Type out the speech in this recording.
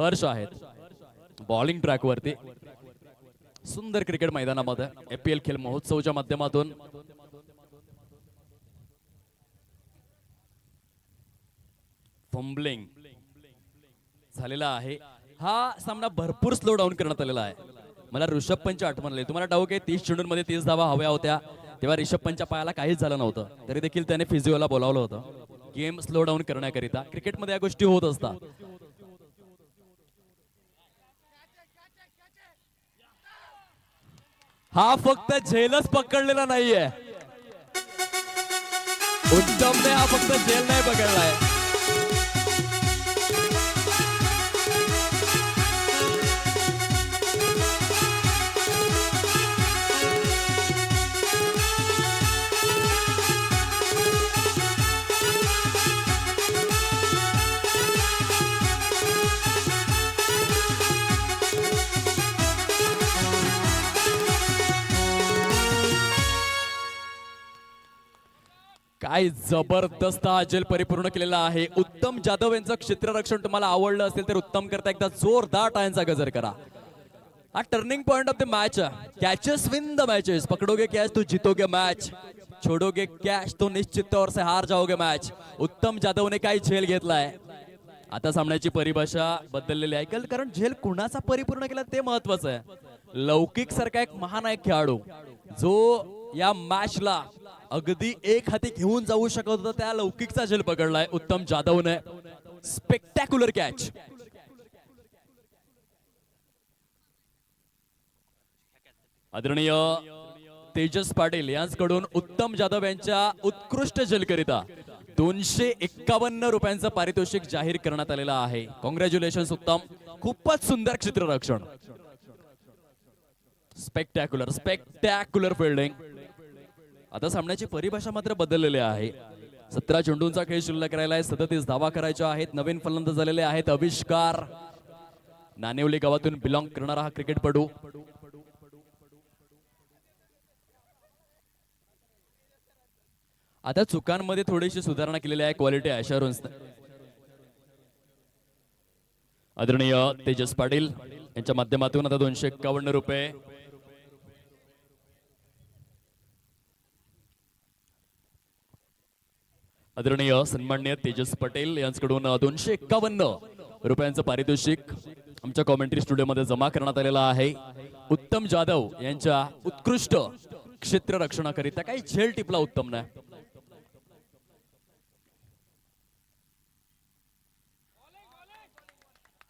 हर्ष आहेत bowling track वरती. सुंदर क्रिकेट मैदानामध्ये APL खेळ महोत्सवच्या माध्यमातून फंबलिंग झालेला आहे. हा सामना भरपूर स्लो डाऊन करण्यात आलेला आहे. मला ऋषभ पंच आठवण आली. तुम्हाला डाऊट आहे 30 चेंडूंमध्ये 30 धावा हव्या होत्या तेव्हा ऋषभ पंचच्या पायाला काहीच झालं नव्हतं, तरी देखील त्याने फिजिओला बोलावलं होतं गेम स्लो डाऊन करण्याकरिता. क्रिकेटमध्ये या गोष्टी होत असतात. हा फक्त झेलच पकडलेला नाहीये. उत्तमने हा फक्त झेल नाही पकडलाय. काय जबरदस्त हा झेल परिपूर्ण केलेला आहे. उत्तम जाधव यांचं क्षेत्ररक्षण तुम्हाला आवडलं असेल तर उत्तम करता एकदा जोरदार टाळ्यांचा गजर करा. हा turning point of the match. Catches win the matches. पकड़ोगे कैच तो जीतोगे मैच, छोड़ोगे कैच तो निश्चित तौर से हार जाओगे मैच. उत्तम जाधवने काय झेल घेतलाय. आता सामन्याची परिभाषा बदललेली आहे, कारण झेल कुणाचा परिपूर्ण केला ते महत्वाचं आहे. लौकिक सारखा एक महानायक खेळाडू जो या मॅचला अगदी एक हाती घेऊन जाऊ शकत होता, त्या लौकिकचा झेल पकडलाय उत्तम जाधवने. Spectacular catch. आदरणीय तेजस पाटील यांच्याकडून उत्तम जाधव यांच्या उत्कृष्ट झेलकरिता 251 रुपयांचं पारितोषिक जाहीर करण्यात आलेलं आहे. कॉंग्रॅच्युलेशन्स उत्तम. खूपच सुंदर क्षेत्ररक्षण. Spectacular fielding. आता सामन्याची परिभाषा मात्र बदललेली आहे. 17 चेंडूंचा खेळ शिल्लक राहिला आहे. 37 धावा करायच्या आहेत. नवीन फलंदाज झालेले आहेत आविष्कार. नाणेवली गावातून बिलॉंग करणारा हा क्रिकेटपटू. आता चुकांमध्ये थोडीशी सुधारणा केलेली आहे क्वालिटी ॲश्युरन्स. आदरणीय तेजस पाटील यांच्या माध्यमातून आता 251 रुपये. आदरणीय सन्माननीय तेजस पटेल यांच्याकडून 251 रुपयांचं पारितोषिक आमच्या कॉमेंट्री स्टुडिओमध्ये जमा करण्यात आलेलं आहे. उत्तम जाधव यांच्या उत्कृष्ट क्षेत्ररक्षणाकरिता काही झेल टिपला उत्तमने.